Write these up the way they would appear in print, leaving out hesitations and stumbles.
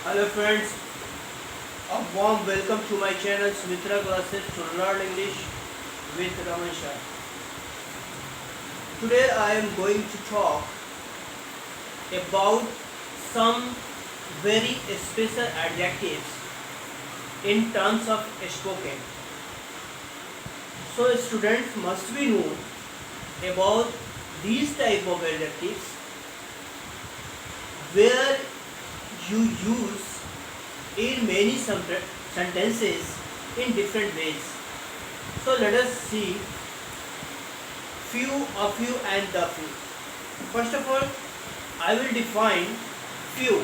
Hello friends, a warm welcome to my channel Smitra Classes to learn English with Raman Shah. Today I am going to talk about some very special adjectives in terms of spoken. So students must be known about these type of adjectives where you use in many sentences in different ways. So let us see few, a few and the few. First of all, I will define few.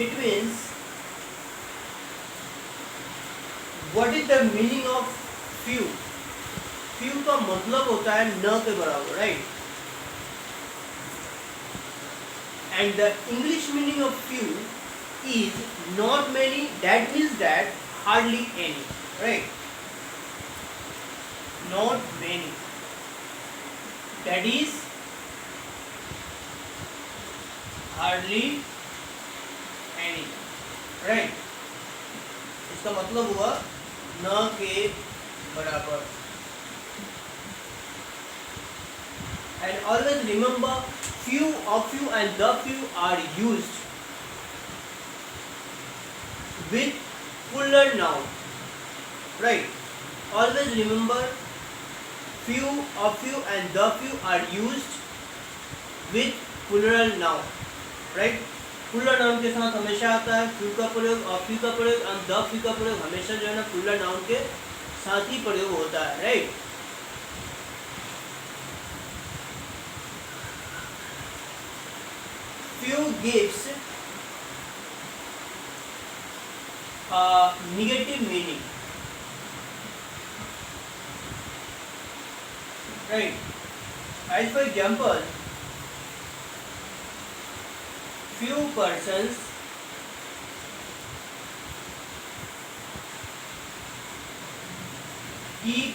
It means what is the meaning of few? Few का मतलब होता है न के बराबर, right? And the English meaning of few is not many. That means that hardly any, right? Not many. That is hardly any, right? इसका मतलब हुआ न के बराबर. And always remember, few, of few and the few are used with plural noun, right? Always remember, few, of few and the few are used with plural noun, right? plural noun के साथ हमेशा आता है few का प्रयोग, of few का प्रयोग and the few का प्रयोग हमेशा जो है ना plural noun के साथ ही प्रयोग होता है, right? Few gives a negative meaning, right? As for example, few persons keep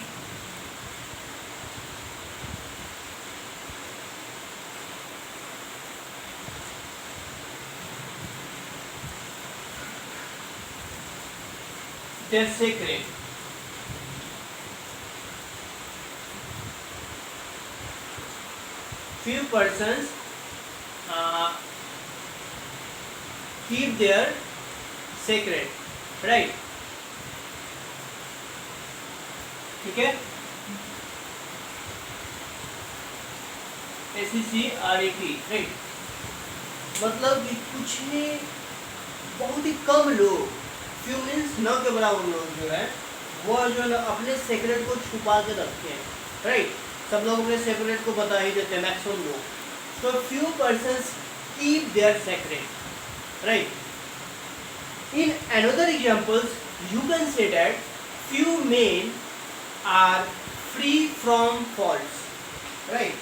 their secret. Few persons keep their secret, right? ठीक है? SECRET, right? मतलब कि कुछ ही बहुत ही कम लोग, few means न के बराबर लोग जो है वो जो है अपने सेक्रेट को छुपा के रखते हैं, राइट? सब लोग अपने सेक्रेट को बता ही देते हैं, मैक्सिमम लोग. So few persons keep their secret, right? In another examples, you can say that few men are free from faults, right?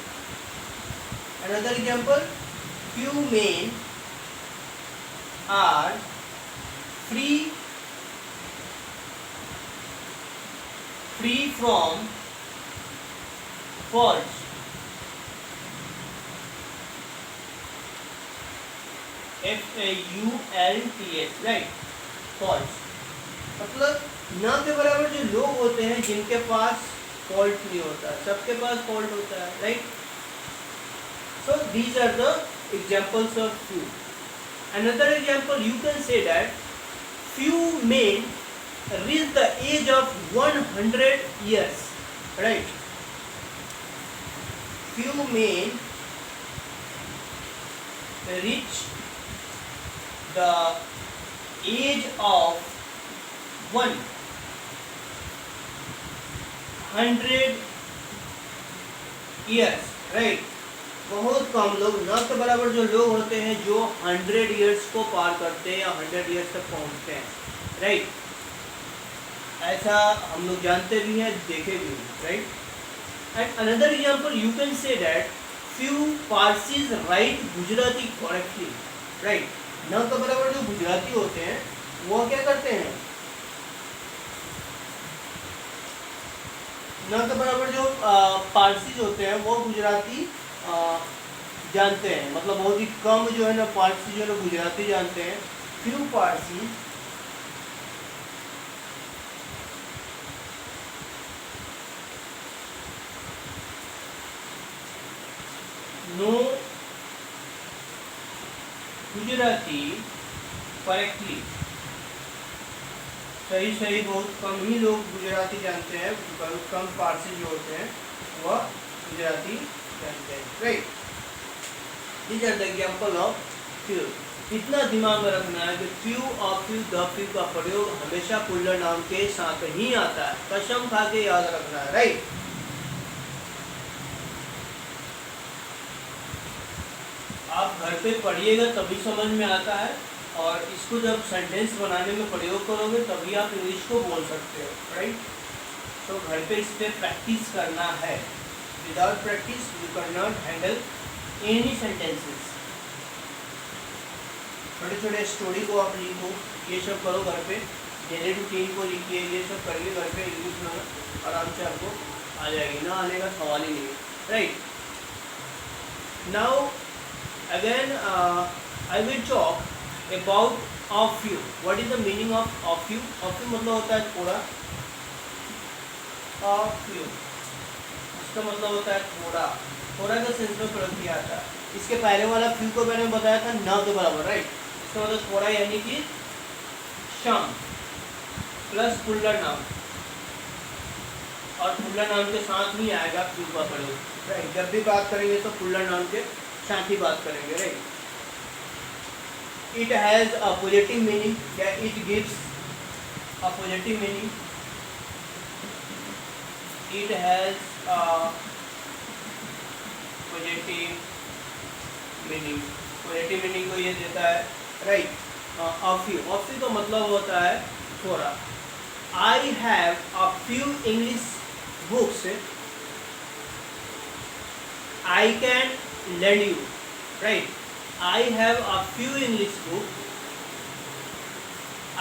Another example, few men are free from faults. FAULTS, right? Faults. मतलब न के बराबर जो लोग होते हैं जिनके पास fault नहीं होता, सबके पास फॉल्ट होता है, right? So these are the examples of few. Another example, you can say that few men reach the age of 100 years, right? Few men reach the age of 100 years, right? बहुत कम लोग, न के बराबर जो लोग होते हैं जो 100 years को पार करते हैं या 100 years तक पहुंचते हैं, राइट? ऐसा हम लोग जानते भी हैं, देखे भी हैं, right? And another example, you can say that few Parsis write Gujarati correctly, right? न के बराबर जो गुजराती होते हैं वो क्या करते हैं, न के बराबर जो पारसीज होते हैं वो गुजराती जानते हैं, मतलब बहुत ही कम जो है ना पारसी जो है ना गुजराती जानते हैं। Few Parsi know Gujarati correctly. सही बहुत कम ही लोग गुजराती जानते हैं, बहुत कम पारसी जो होते हैं वह गुजराती जानते हैं, right. These are the example of few. इतना दिमाग में रखना है कि फ्यू और फ्यू द फ्यू का प्रयोग हमेशा पुल्लर नाउन के साथ ही आता है, कसम खा के याद रखना है, राइट। आप घर पे पढ़िएगा तभी समझ में आता है, और इसको जब सेंटेंस बनाने में प्रयोग करोगे तभी आप इंग्लिश को बोल सकते हो, राइट। तो घर पे इस पर प्रैक्टिस करना है। Without practice you can not handle any sentences. छोटे छोटे स्टोरी को आप लिखो, ये सब करो घर पे, डेली रूटीन को लिखिए, ये सब करिए घर पे, इंग्लिश में आराम से आपको आ जाएगी, ना आने का सवाल ही नहीं है, right. Now again I will talk about of few. What is the meaning of few? Of few मतलब होता है थोड़ा। ऑफ फ्यू इसका मतलब होता है थोड़ा, थोड़ा का सेंस में प्रयोग किया जाता है। इसके पहले वाला फ्यू को मैंने बताया था न के बराबर, राइट। इसका मतलब थोड़ा यानी कि सम प्लस पुल्लर नाउन, और पुल्लर नाउन के साथ ही आएगा फ्यू का प्रयोग, राइट। जब भी बात करेंगे तो पुल्लर नाउन के साथ ही बात करेंगे, right. It has a positive meaning, या it gives a positive meaning. It has a positive meaning, positive meaning को ये देता है, right. Of few, of few का मतलब होता है थोड़ा। I have a few English books I can lend you, right? I have a few English books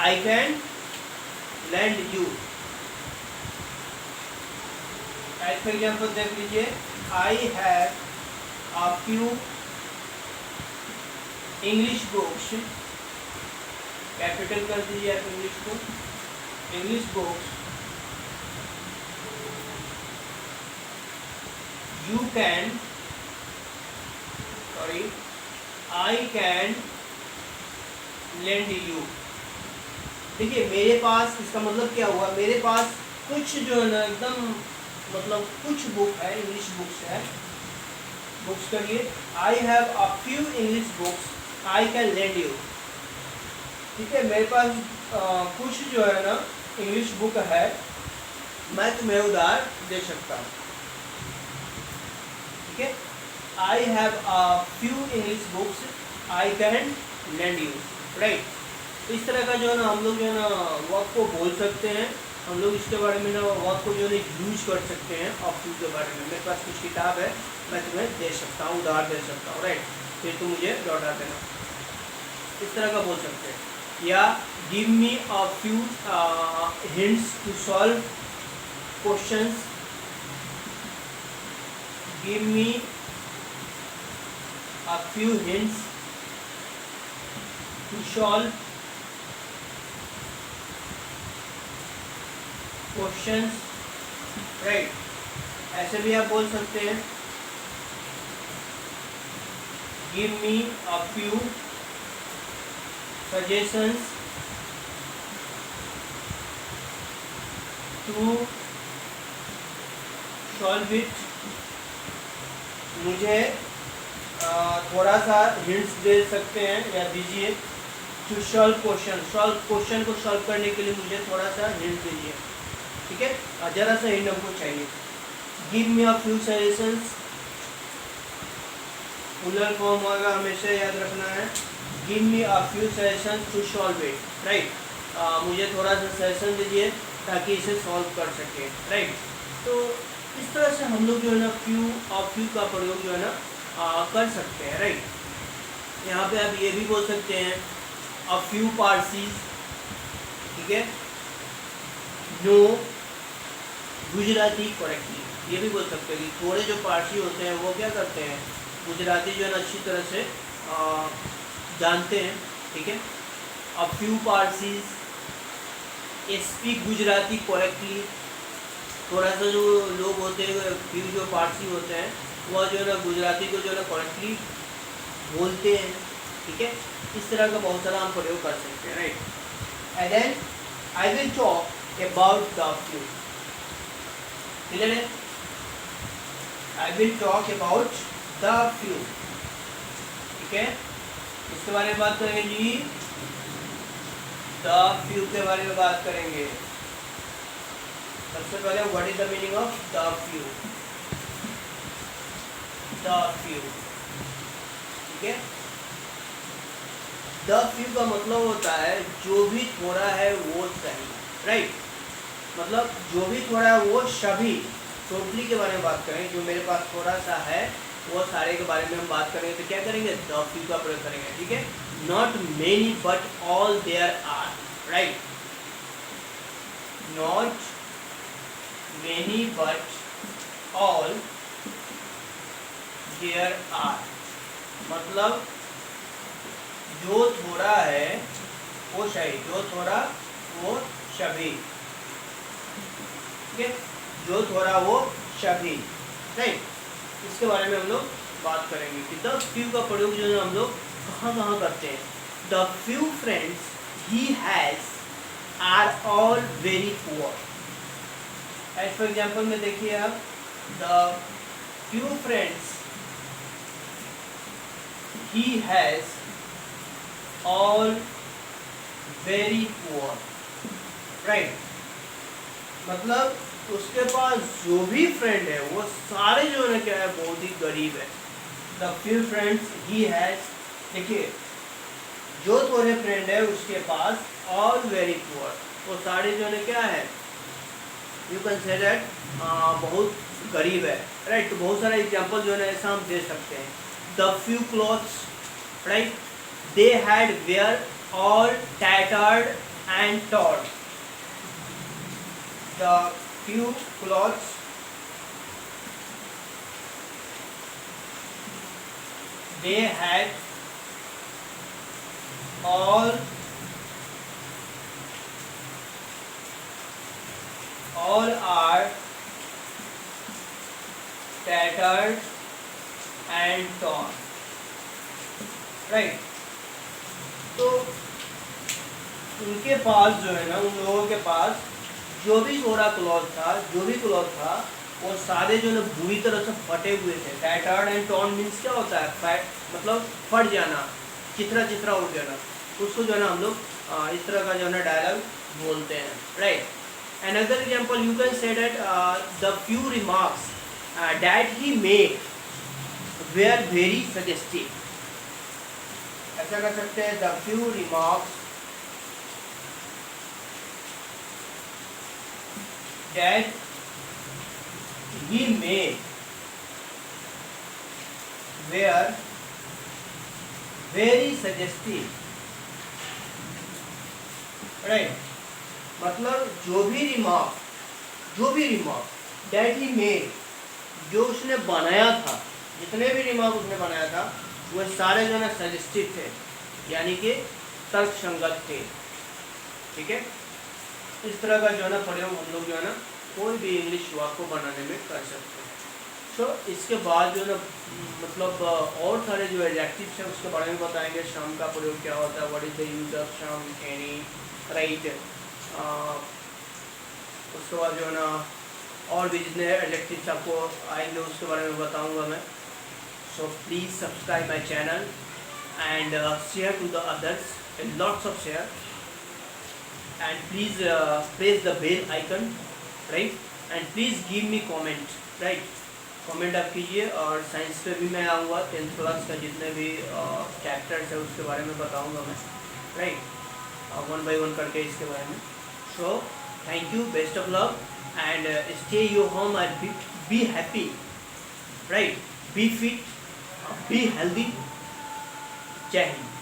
I can lend you. As for example देख लीजिए, I have a few English books, capital कर दीजिए आप English को, English books you can, sorry, I can lend you। देखिए मेरे पास, इसका मतलब क्या हुआ, मेरे पास कुछ जो है ना एकदम मतलब कुछ बुक है, इंग्लिश बुक्स है। बुक्स करिए, आई have a few English books I can lend you. ठीक है, मेरे पास कुछ जो है ना इंग्लिश बुक है, मैं तुम्हें उधार दे सकता हूँ। ठीक है, आई have a few English books I can lend you, right. इस तरह का जो है ना हम लोग जो है ना वर्क को बोल सकते हैं, हम लोग इसके बारे में ना वर्क को जो है यूज कर सकते हैं। ऑफ फ्यू के बारे में, मेरे पास कुछ किताब है, मैं तुम्हें दे सकता हूँ, उधार दे सकता हूँ, राइट, फिर तुम मुझे लौटा देना, इस तरह का बोल सकते हैं। या give me a few hints to solve questions, give me a few hints to solve questions, right। ऐसे भी आप बोल सकते हैं, give me a few suggestions to solve it। मुझे थोड़ा सा हिंट्स दे सकते हैं या दीजिए। To solve question, solve question को सॉल्व करने के लिए मुझे थोड़ा सा हिंट दीजिए। ठीक है, ज़रा सा हिंट हमको चाहिए। Give me a few suggestions, plural form होगा, हमेशा याद रखना है। Give me a few suggestions to solve it, right. मुझे थोड़ा सा सजेशन दीजिए ताकि इसे सॉल्व कर सके, राइट। तो इस तरह से हम लोग जो है ना फ्यू और फ्यू का प्रयोग जो है ना कर सकते हैं, राइट। यहाँ पे आप ये भी बोल सकते हैं अ फ्यू पारसीज, ठीक है, नो गुजराती करेक्टली, ये भी बोल सकते हैं कि थोड़े जो पारसी होते हैं वो क्या करते हैं, गुजराती जो है ना अच्छी तरह से जानते हैं, ठीक है। A few Parsis speak Gujarati correctly, थोड़ा सा जो लोग होते हैं, फ्यू जो पारसी होते हैं, वह जो है ना गुजराती को जो है ना करेक्टली बोलते हैं, ठीक है। इस तरह का बहुत सारा हम प्रयोग कर सकते हैं, right. And then I will talk about the few, clear है। I will talk about the few, ठीक है। इसके बारे में बात करेंगे जी, द फ्यू के बारे में बात करेंगे। सबसे पहले what is the meaning of the few, the few, ठीक है। द फ्यू का मतलब होता है जो भी थोड़ा है वो सही, राइट। मतलब जो भी थोड़ा है वो सभी, टोटली के बारे में बात करें, जो मेरे पास थोड़ा सा है वो सारे के बारे में हम बात करेंगे तो क्या करेंगे, द फ्यू का प्रयोग करेंगे, ठीक है। Not many but all there are, right. Not many but all there are, मतलब जो थोड़ा है वो सही, जो थोड़ा वो सभी, ठीक है। जो थोड़ा वो सभी, राइट। इसके बारे में हम लोग बात करेंगे कि द फ्यू का प्रयोग जो है हम लोग कहाँ कहाँ करते हैं। The few friends he has are all very poor, as for example में देखिए आप, the few friends he has all very poor, right। मतलब उसके पास जो भी फ्रेंड है वो सारे जो है क्या है, बहुत ही गरीब है। The few friends he has, देखिए जो थोड़े फ्रेंड है उसके पास all very poor, वो सारे जो है क्या है, यू कैन से दैट बहुत गरीब है, राइट। तो बहुत सारे एग्जाम्पल जो है ऐसा हम दे सकते हैं। The few clothes, right, they had were all tattered and torn. The few clothes they had all are tattered and torn, right. तो उनके पास जो है ना, उन लोगों के पास जो भी थोड़ा क्लॉथ था, जो भी क्लॉथ था वो सारे जो है ना बुरी तरह से फटे हुए थे। टैटर्ड एंड टॉर्न मीन्स क्या होता है, फैट मतलब फट जाना, चिथरा चिथरा हो जाना, उसको जो है ना हम लोग इस तरह का जो है ना डायलॉग बोलते हैं, right. Another example you can say that the few remarks that he made were very suggestive, ऐसा कर सकते हैं, the few remarks that he made were very suggestive, right. मतलब जो भी रिमार्क दैट ही मेड, जो उसने बनाया था, जितने भी रिमार्क उसने बनाया था वो सारे जो है ना सजेस्टिव थे, यानी कि तर्क संगत थे, ठीक है। इस तरह का जो है ना प्रयोग हम लोग जो है ना कोई भी इंग्लिश वाक्य को बनाने में कर सकते हैं। तो इसके बाद जो है ना मतलब और सारे जो एडजेक्टिव्स हैं उसके बारे में बताएंगे। शाम का प्रयोग क्या होता है, what is the use of शाम, एनी, राइट। उसके बाद जो है ना और भी जितने एडजेक्टिव्स आपको आएंगे उसके बारे में बताऊंगा मैं। So please subscribe my channel and share to the others, and lots of share, and please press the bell icon, right, and please give me comment, right। Comment आप कीजिए। और साइंस पे भी मैं आऊँगा, 10th क्लास का जितने भी चैप्टर्स है उसके बारे में बताऊँगा मैं, राइट, 1 by 1 करके इसके बारे में। So thank you, best of love, and stay your home and be happy, right, be fit, be healthy. जय हिंद।